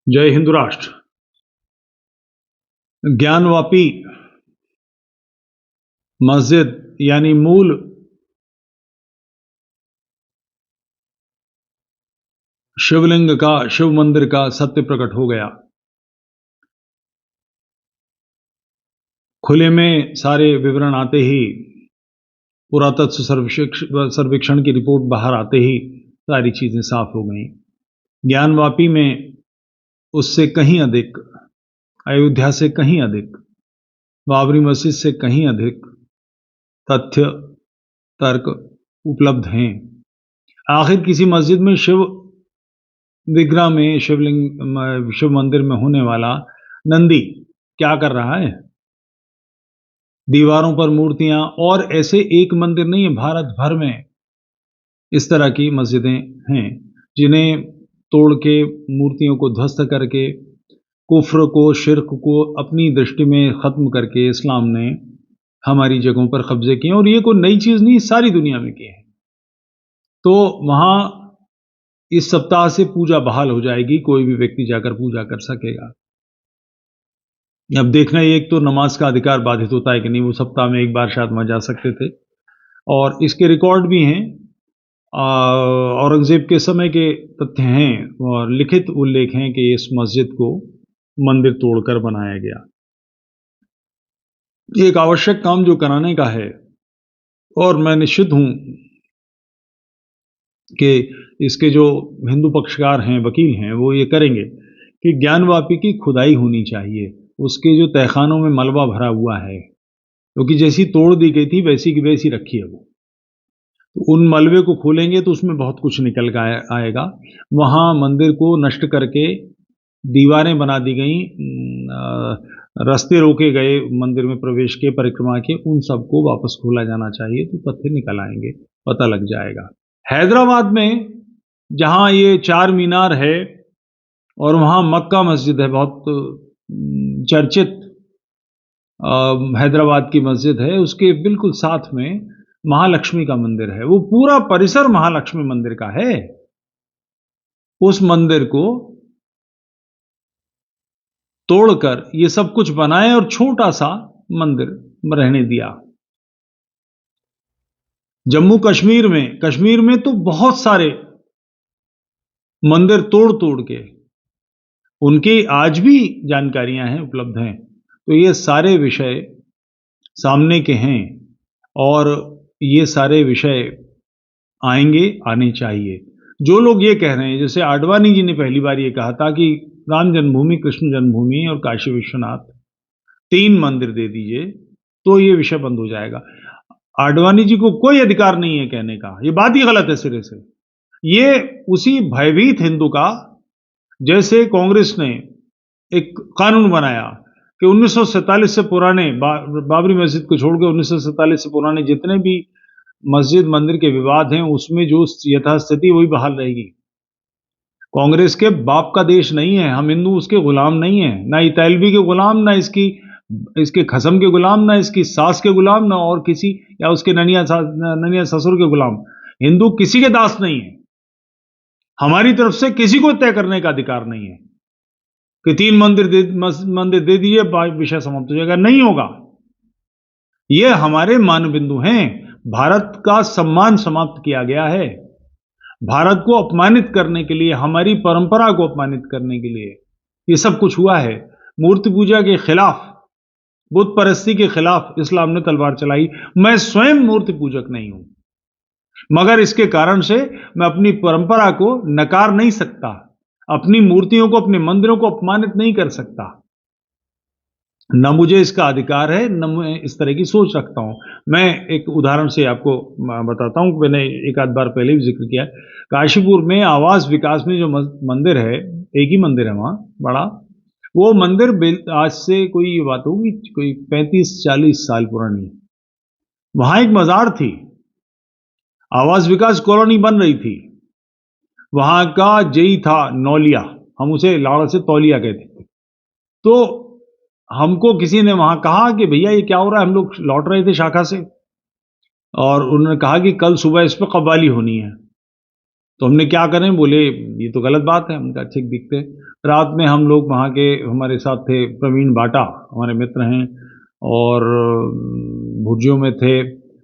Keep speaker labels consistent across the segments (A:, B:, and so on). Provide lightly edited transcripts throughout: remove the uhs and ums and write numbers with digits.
A: जय हिंदू राष्ट्र। ज्ञानवापी मस्जिद यानी मूल शिवलिंग का, शिव मंदिर का सत्य प्रकट हो गया। खुले में सारे विवरण आते ही, पुरातत्व सर्वेक्षण की रिपोर्ट बाहर आते ही सारी चीजें साफ हो गई। ज्ञानवापी में उससे कहीं अधिक, अयोध्या से कहीं अधिक, बाबरी मस्जिद से कहीं अधिक तथ्य तर्क उपलब्ध हैं। आखिर किसी मस्जिद में शिव विग्रह में, शिव मंदिर में होने वाला नंदी क्या कर रहा है? दीवारों पर मूर्तियां, और ऐसे एक मंदिर नहीं है, भारत भर में इस तरह की मस्जिदें हैं जिन्हें तोड़ के, मूर्तियों को ध्वस्त करके, कुफ्र को, शिर्क को अपनी दृष्टि में खत्म करके इस्लाम ने हमारी जगहों पर कब्जे किए। और ये कोई नई चीज नहीं, सारी दुनिया में किए हैं। तो वहां इस सप्ताह से पूजा बहाल हो जाएगी, कोई भी व्यक्ति जाकर पूजा कर सकेगा। अब देखना, एक तो नमाज का अधिकार बाधित होता है कि नहीं, वो सप्ताह में एक बार शायद वहां जा सकते थे, और इसके रिकॉर्ड भी हैं। औरंगजेब के समय के तथ्य हैं और लिखित उल्लेख हैं कि इस मस्जिद को मंदिर तोड़कर बनाया गया। एक आवश्यक काम जो कराने का है, और मैं निश्चित हूं कि इसके जो हिंदू पक्षकार हैं, वकील हैं, वो ये करेंगे कि ज्ञानवापी की खुदाई होनी चाहिए। उसके जो तहखानों में मलबा भरा हुआ है, क्योंकि जैसी तोड़ दी गई थी वैसी की वैसी रखी है वो, तो उन मलबे को खोलेंगे तो उसमें बहुत कुछ निकल कर आएगा। वहां मंदिर को नष्ट करके दीवारें बना दी गई, रास्ते रोके गए मंदिर में प्रवेश के, परिक्रमा के, उन सबको वापस खोला जाना चाहिए, तो तथ्य निकल आएंगे, पता लग जाएगा। हैदराबाद में जहां ये चार मीनार है और वहां मक्का मस्जिद है, बहुत चर्चित हैदराबाद की मस्जिद है, उसके बिल्कुल साथ में महालक्ष्मी का मंदिर है। वो पूरा परिसर महालक्ष्मी मंदिर का है। उस मंदिर को तोड़कर ये सब कुछ बनाए और छोटा सा मंदिर रहने दिया। जम्मू कश्मीर में तो बहुत सारे मंदिर तोड़ तोड़ के, उनकी आज भी जानकारियां हैं, उपलब्ध हैं। तो ये सारे विषय सामने के हैं और ये सारे विषय आएंगे, आने चाहिए। जो लोग ये कह रहे हैं, जैसे आडवाणी जी ने पहली बार ये कहा था कि राम जन्मभूमि, कृष्ण जन्मभूमि और काशी विश्वनाथ, 3 मंदिर दे दीजिए तो ये विषय बंद हो जाएगा। आडवाणी जी को कोई अधिकार नहीं है कहने का, ये बात ही गलत है सिरे से। ये उसी भयभीत हिंदू का, जैसे कांग्रेस ने एक कानून बनाया कि 1947 से पुराने, बाबरी मस्जिद को छोड़कर 1947 से पुराने जितने भी मस्जिद मंदिर के विवाद हैं, उसमें जो यथास्थिति वही बहाल रहेगी। कांग्रेस के बाप का देश नहीं है, हम हिंदू उसके गुलाम नहीं है, ना इतालवी के गुलाम, ना इसके खसम के गुलाम, ना इसकी सास के गुलाम, ना और किसी, या उसके ननिया ससुर के गुलाम। हिंदू किसी के दास नहीं है। हमारी तरफ से किसी को तय करने का अधिकार नहीं है कि 3 मंदिर दे दीजिए, विषय समाप्त हो जाएगा। नहीं होगा। ये हमारे मानबिंदु हैं। भारत का सम्मान समाप्त किया गया है। भारत को अपमानित करने के लिए, हमारी परंपरा को अपमानित करने के लिए ये सब कुछ हुआ है। मूर्ति पूजा के खिलाफ, बुत परस्ती के खिलाफ इस्लाम ने तलवार चलाई। मैं स्वयं मूर्ति पूजक नहीं हूं, मगर इसके कारण से मैं अपनी परंपरा को नकार नहीं सकता, अपनी मूर्तियों को, अपने मंदिरों को अपमानित नहीं कर सकता। न मुझे इसका अधिकार है, न मैं इस तरह की सोच रखता हूं। मैं एक उदाहरण से आपको बताता हूं, मैंने एक आध बार पहले भी जिक्र किया। काशीपुर में आवास विकास में जो मंदिर है, एक ही मंदिर है वहां बड़ा, वो मंदिर आज से कोई, ये बात होगी कोई 35-40 साल पुरानी। वहां एक मजार थी, आवास विकास कॉलोनी बन रही थी। वहां का जेई था नौलिया, हम उसे लाड़ से तौलिया कहते थे। तो हमको किसी ने वहां कहा कि भैया ये क्या हो रहा है, हम लोग लौट रहे थे शाखा से, और उन्होंने कहा कि कल सुबह इस पर कव्वाली होनी है। तो हमने क्या करें, बोले ये तो गलत बात है। हमने कहा ठीक, दिखते। रात में हम लोग वहाँ के, हमारे साथ थे प्रवीण बाटा, हमारे मित्र हैं, और भुर्जियों में थे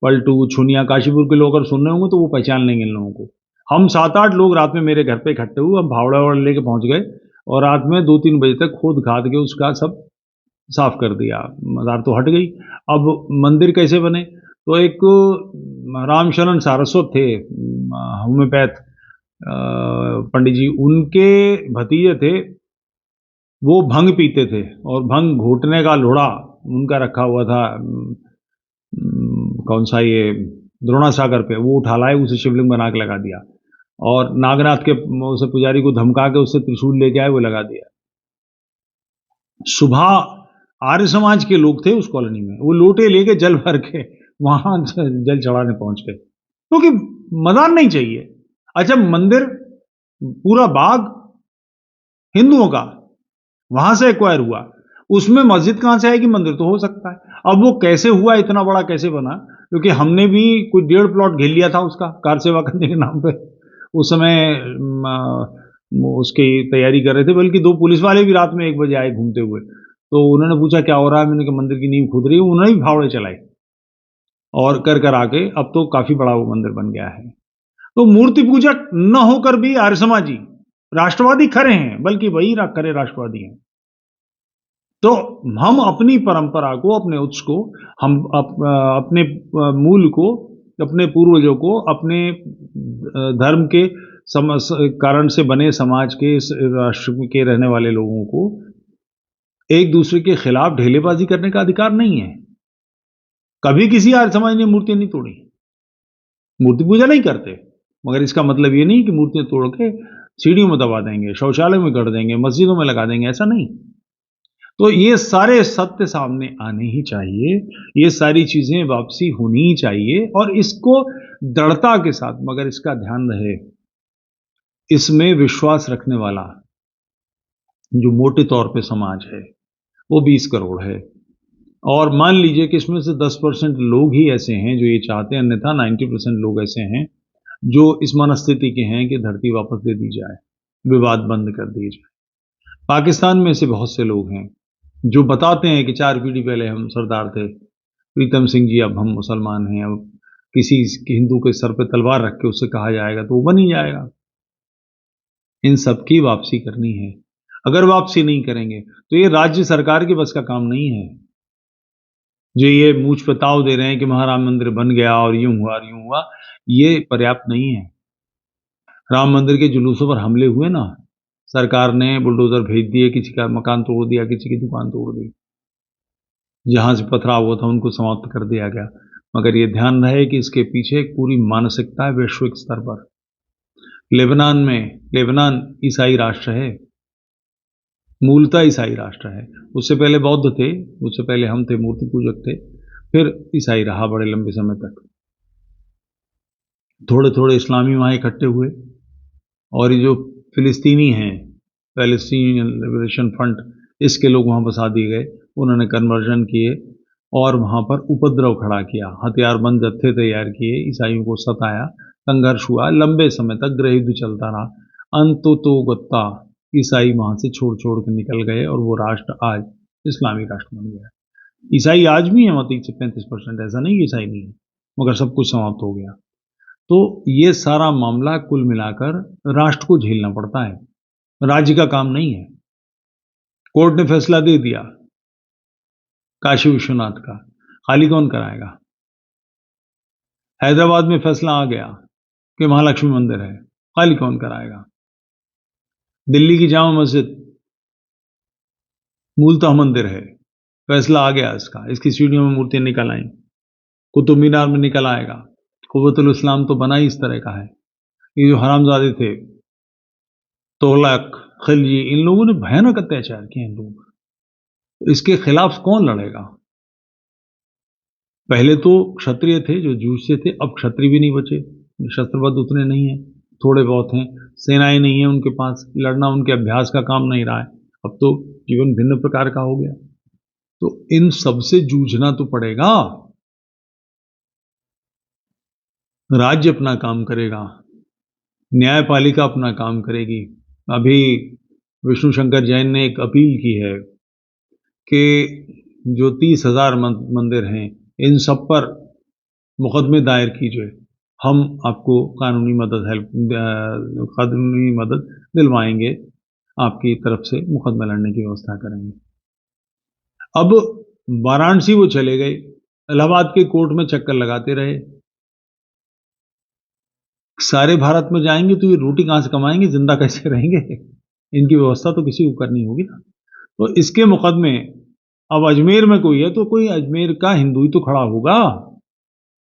A: पलटू, छुनिया, काशीपुर के लोग अगर सुन रहे होंगे तो वो पहचान लेंगे इन लोगों को। हम 7-8 लोग रात में मेरे घर पे इकट्ठे हुए, हम फावड़ा वावड़ा लेके पहुंच गए और रात में 2-3 बजे तक खोद खाद के उसका सब साफ कर दिया। मदार तो हट गई। अब मंदिर कैसे बने, तो एक रामशरण सारस्वत थे, होम्योपैथ पंडित जी, उनके भतीजे थे, वो भंग पीते थे और भंग घोटने का लोढ़ा उनका रखा हुआ था, कौन सा ये द्रोणासागर पे, वो उठा लाए, उसे शिवलिंग बना के लगा दिया। और नागनाथ के उसे पुजारी को धमका के उससे त्रिशूल लेके आए, वो लगा दिया। सुबह आर्य समाज के लोग थे उस कॉलोनी में, वो लोटे लेके जल भर के वहां जल चढ़ाने पहुंच गए, क्योंकि मदान नहीं चाहिए। अच्छा, मंदिर पूरा बाग हिंदुओं का, वहां से एक्वायर हुआ, उसमें मस्जिद कहां से आएगी, मंदिर तो हो सकता है। अब वो कैसे हुआ, इतना बड़ा कैसे बना, क्योंकि हमने भी कोई 1.5 प्लॉट घेर लिया था उसका, कार सेवा करने के नाम पे। उस समय उसकी तैयारी कर रहे थे, बल्कि 2 पुलिस वाले भी रात में 1 बजे आए घूमते हुए, तो उन्होंने पूछा क्या हो रहा है, मैंने कहा मंदिर की नींव खुद रही है। उन्होंने भी फावड़े चलाए और कर आके अब तो काफी बड़ा वो मंदिर बन गया है। तो मूर्ति पूजक न होकर भी आर्य समाजी राष्ट्रवादी खरे हैं, बल्कि वही खरे राष्ट्रवादी हैं। तो हम अपनी परंपरा को, अपने उत्स को, हम अपने मूल को, अपने पूर्वजों को, अपने धर्म के कारण से बने समाज के, इस राष्ट्र के रहने वाले लोगों को एक दूसरे के खिलाफ ढेलेबाजी करने का अधिकार नहीं है। कभी किसी आर्य समाज ने मूर्तियां नहीं तोड़ी, मूर्ति पूजा नहीं करते, मगर इसका मतलब ये नहीं कि मूर्तियां तोड़ के सीढ़ियों में दबा देंगे, शौचालय में कर देंगे, मस्जिदों में लगा देंगे, ऐसा नहीं। तो ये सारे सत्य सामने आने ही चाहिए, ये सारी चीजें वापसी होनी ही चाहिए, और इसको दृढ़ता के साथ, मगर इसका ध्यान रहे, इसमें विश्वास रखने वाला जो मोटे तौर पे समाज है वो 20 करोड़ है, और मान लीजिए कि इसमें से 10% लोग ही ऐसे हैं जो ये चाहते हैं, अन्यथा 90% लोग ऐसे हैं जो इस मनस्थिति के हैं कि धरती वापस दे दी जाए, विवाद बंद कर दिए जाए। पाकिस्तान में से बहुत से लोग हैं जो बताते हैं कि 4 पीढ़ी पहले हम सरदार थे, प्रीतम सिंह जी, अब हम मुसलमान हैं, अब किसी हिंदू के सर पे तलवार रख के उससे कहा जाएगा तो वो बन ही जाएगा। इन सब की वापसी करनी है। अगर वापसी नहीं करेंगे तो ये राज्य सरकार के बस का काम नहीं है। जो ये मूछ पे ताव दे रहे हैं कि महाराम मंदिर बन गया और यूं हुआ और यूं हुआ, ये पर्याप्त नहीं है। राम मंदिर के जुलूसों पर हमले हुए ना, सरकार ने बुलडोजर भेज दिए, किसी का मकान तोड़ दिया, किसी की दुकान तोड़ दी, जहां से पथराव हुआ था उनको समाप्त कर दिया गया। मगर ये ध्यान रहे कि इसके पीछे एक पूरी मानसिकता है वैश्विक स्तर पर। लेबनान ईसाई राष्ट्र है, मूलतः ईसाई राष्ट्र है। उससे पहले बौद्ध थे, उससे पहले हम थे, मूर्ति पूजक थे, फिर ईसाई रहा बड़े लंबे समय तक। थोड़े थोड़े इस्लामी वहां इकट्ठे हुए, और ये जो फिलिस्तीनी हैं, पैलेस्टीनियन लिबरेशन फ्रंट, इसके लोग वहां बसा दिए गए, उन्होंने कन्वर्जन किए और वहां पर उपद्रव खड़ा किया, हथियारबंद जत्थे तैयार किए, ईसाइयों को सताया, संघर्ष हुआ, लंबे समय तक गृह युद्ध चलता रहा। अंततोगत्वा ईसाई वहां से छोड़ छोड़ के निकल गए और वो राष्ट्र आज इस्लामी राष्ट्र बन गया। ईसाई आज भी है, 30 से 35%, ऐसा नहीं ईसाई नहीं है, मगर सब कुछ समाप्त हो गया। तो ये सारा मामला कुल मिलाकर राष्ट्र को झेलना पड़ता है, राज्य का काम नहीं है। कोर्ट ने फैसला दे दिया काशी विश्वनाथ का, खाली कौन कराएगा? हैदराबाद में फैसला आ गया कि महालक्ष्मी मंदिर है, खाली कौन कराएगा? दिल्ली की जामा मस्जिद मूलतः मंदिर है, फैसला आ गया इसका, इसकी सीढ़ियों में मूर्तियां निकल आई, कुतुब मीनार में निकल आएगा। कुव्वतुल इस्लाम तो बना ही इस तरह का है। ये जो हरामजादे थे, तोगलक, खिलजी, इन लोगों ने भयानक अत्याचार किए हैं लोग, इसके खिलाफ कौन लड़ेगा? पहले तो क्षत्रिय थे जो जूझते थे, अब क्षत्रिय भी नहीं बचे, शस्त्रबद्ध उतने नहीं है, थोड़े बहुत हैं, सेनाएं नहीं है उनके पास, लड़ना उनके अभ्यास का काम नहीं रहा है, अब तो जीवन भिन्न प्रकार का हो गया। तो इन सबसे जूझना तो पड़ेगा। राज्य अपना काम करेगा, न्यायपालिका अपना काम करेगी। अभी विष्णु शंकर जैन ने एक अपील की है कि जो 30,000 मंदिर हैं, इन सब पर मुकदमे दायर कीजिए। हम आपको कानूनी मदद दिलवाएंगे, आपकी तरफ से मुकदमा लड़ने की व्यवस्था करेंगे। अब वाराणसी वो चले गए, इलाहाबाद के कोर्ट में चक्कर लगाते रहे। सारे भारत में जाएंगे तो ये रोटी कहां से कमाएंगे, जिंदा कैसे रहेंगे? इनकी व्यवस्था तो किसी को करनी होगी ना। तो इसके मुकदमे, अब अजमेर में कोई है तो कोई अजमेर का हिंदू ही तो खड़ा होगा,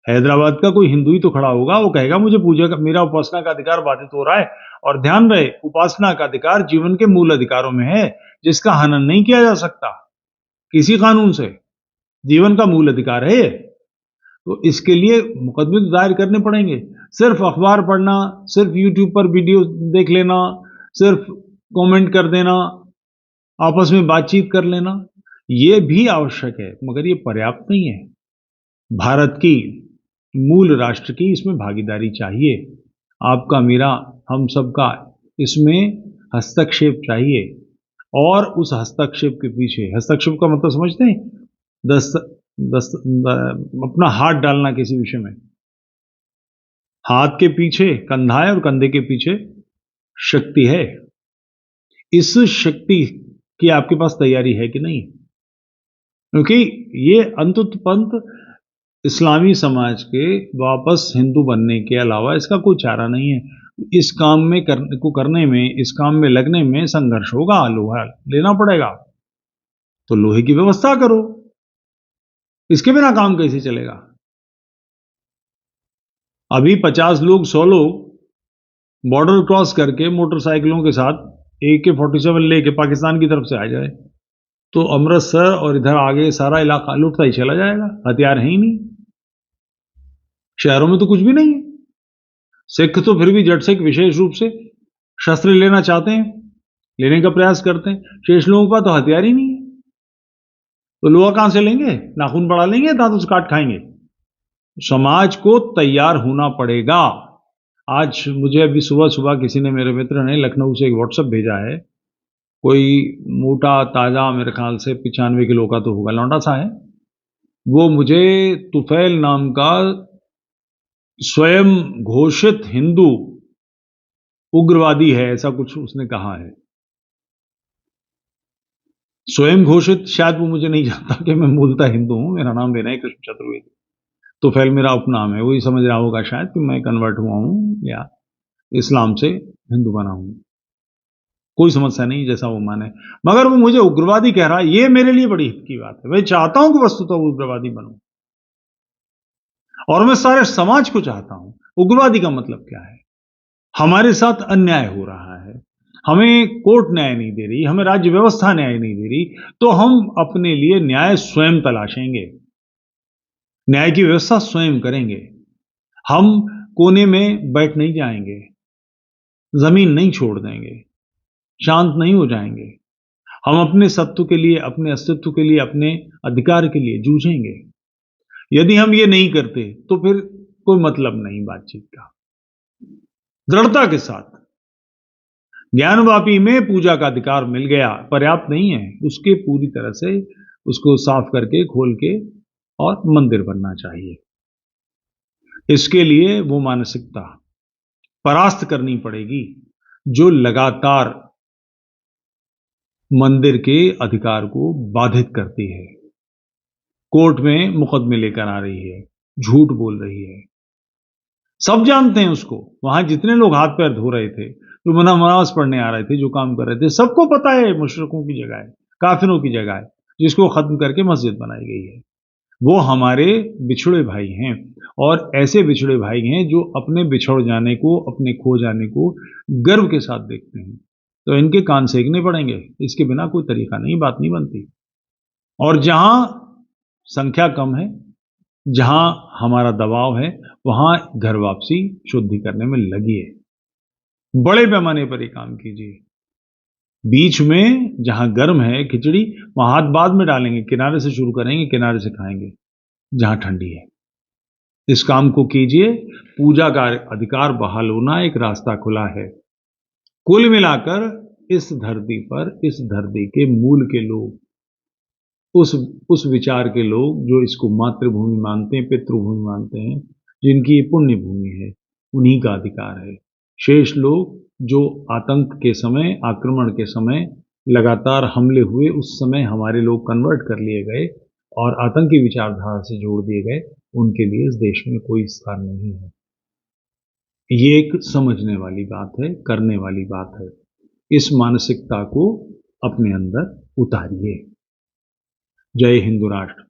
A: हैदराबाद का कोई हिंदू ही तो खड़ा होगा। वो कहेगा मुझे पूजा का, मेरा उपासना का अधिकार बाधित हो रहा है। और ध्यान रहे, उपासना का अधिकार जीवन के मूल अधिकारों में है, जिसका हनन नहीं किया जा सकता किसी कानून से। जीवन का मूल अधिकार है ये। तो इसके लिए मुकदमे तो दायर करने पड़ेंगे। सिर्फ अखबार पढ़ना, सिर्फ यूट्यूब पर वीडियो देख लेना, सिर्फ कमेंट कर देना, आपस में बातचीत कर लेना, ये भी आवश्यक है, मगर ये पर्याप्त नहीं है। भारत की, मूल राष्ट्र की इसमें भागीदारी चाहिए। आपका, मेरा, हम सबका इसमें हस्तक्षेप चाहिए। और उस हस्तक्षेप के पीछे, हस्तक्षेप का मतलब समझते हैं? दस, दस, अपना हाथ डालना किसी विषय में। हाथ के पीछे कंधा है और कंधे के पीछे शक्ति है। इस शक्ति की आपके पास तैयारी है कि नहीं? क्योंकि ये अंततः इस्लामी समाज के वापस हिंदू बनने के अलावा इसका कोई चारा नहीं है। इस काम में करने में, इस काम में लगने में संघर्ष होगा, लोहा लेना पड़ेगा। तो लोहे की व्यवस्था करो, इसके बिना काम कैसे चलेगा? अभी 50 लोग, 100 लोग बॉर्डर क्रॉस करके मोटरसाइकिलों के साथ AK-47 लेके पाकिस्तान की तरफ से आ जाए तो अमृतसर और इधर आगे सारा इलाका लुटता ही चला जाएगा। हथियार है ही नहीं, शहरों में तो कुछ भी नहीं है। सिख तो फिर भी जट सिख विशेष रूप से शस्त्र लेना चाहते हैं, लेने का प्रयास करते हैं। शेष लोगों का तो हथियार ही नहीं है, तो लोहा कहां से लेंगे? नाखून बढ़ा लेंगे, दांतों से काट खाएंगे। समाज को तैयार होना पड़ेगा। आज मुझे अभी सुबह सुबह किसी ने, मेरे मित्र ने लखनऊ से एक व्हाट्सएप भेजा है। कोई मोटा ताजा, मेरे ख्याल से 95 किलो का तो होगा, लौंडा सा है वो। मुझे तुफैल नाम का स्वयं घोषित हिंदू उग्रवादी है, ऐसा कुछ उसने कहा है। स्वयं घोषित, शायद वो मुझे नहीं जानता कि मैं मूलतः हिंदू हूं। मेरा नाम विनय कृष्ण चतुर्वेदी, तुफैल मेरा उपनाम है। वही समझ रहा होगा शायद कि मैं कन्वर्ट हुआ हूं या इस्लाम से हिंदू बना हूं। कोई समस्या नहीं, जैसा वो माने। मगर वो मुझे उग्रवादी कह रहा है, ये मेरे लिए बड़ी हित की बात है। मैं चाहता हूं कि वस्तुतः उग्रवादी बनूं, और मैं सारे समाज को चाहता हूं। उग्रवादी का मतलब क्या है? हमारे साथ अन्याय हो रहा है, हमें कोर्ट न्याय नहीं दे रही, हमें राज्य व्यवस्था न्याय नहीं दे रही, तो हम अपने लिए न्याय स्वयं तलाशेंगे, न्याय की व्यवस्था स्वयं करेंगे। हम कोने में बैठ नहीं जाएंगे, जमीन नहीं छोड़ देंगे, शांत नहीं हो जाएंगे। हम अपने सत्व के लिए, अपने अस्तित्व के लिए, अपने अधिकार के लिए जूझेंगे। यदि हम ये नहीं करते तो फिर कोई मतलब नहीं बातचीत का। दृढ़ता के साथ, ज्ञानवापी में पूजा का अधिकार मिल गया, पर्याप्त नहीं है, उसके पूरी तरह से उसको साफ करके, खोल के और मंदिर बनना चाहिए। इसके लिए वो मानसिकता परास्त करनी पड़ेगी जो लगातार मंदिर के अधिकार को बाधित करती है, कोर्ट में मुकदमे लेकर आ रही है, झूठ बोल रही है। सब जानते हैं उसको। वहां जितने लोग हाथ पैर धो रहे थे, जो नमाज पढ़ने आ रहे थे, जो काम कर रहे थे, सबको पता है मुशरिकों की जगह है, काफिरों की जगह है, जिसको खत्म करके मस्जिद बनाई गई है। वो हमारे बिछड़े भाई हैं, और ऐसे बिछड़े भाई हैं जो अपने बिछड़ जाने को, अपने खो जाने को गर्व के साथ देखते हैं। तो इनके कान सेकने पड़ेंगे, इसके बिना कोई तरीका नहीं, बात नहीं बनती। और जहां संख्या कम है, जहां हमारा दबाव है, वहां घर वापसी शुद्धि करने में लगी है। बड़े पैमाने पर ये काम कीजिए। बीच में जहां गर्म है खिचड़ी, वहां हाथ बाद में डालेंगे, किनारे से शुरू करेंगे, किनारे से खाएंगे। जहां ठंडी है, इस काम को कीजिए। पूजा का अधिकार बहाल होना एक रास्ता खुला है। कुल मिलाकर इस धरती पर, इस धरती के मूल के लोग, उस विचार के लोग जो इसको मातृभूमि मानते हैं, पितृभूमि मानते हैं, जिनकी ये पुण्य भूमि है, उन्हीं का अधिकार है। शेष लोग जो आतंक के समय, आक्रमण के समय लगातार हमले हुए, उस समय हमारे लोग कन्वर्ट कर लिए गए और आतंकी विचारधारा से जोड़ दिए गए, उनके लिए इस देश में कोई स्थान नहीं है। ये एक समझने वाली बात है, करने वाली बात है। इस मानसिकता को अपने अंदर उतारिए। जय हिंद राष्ट्र।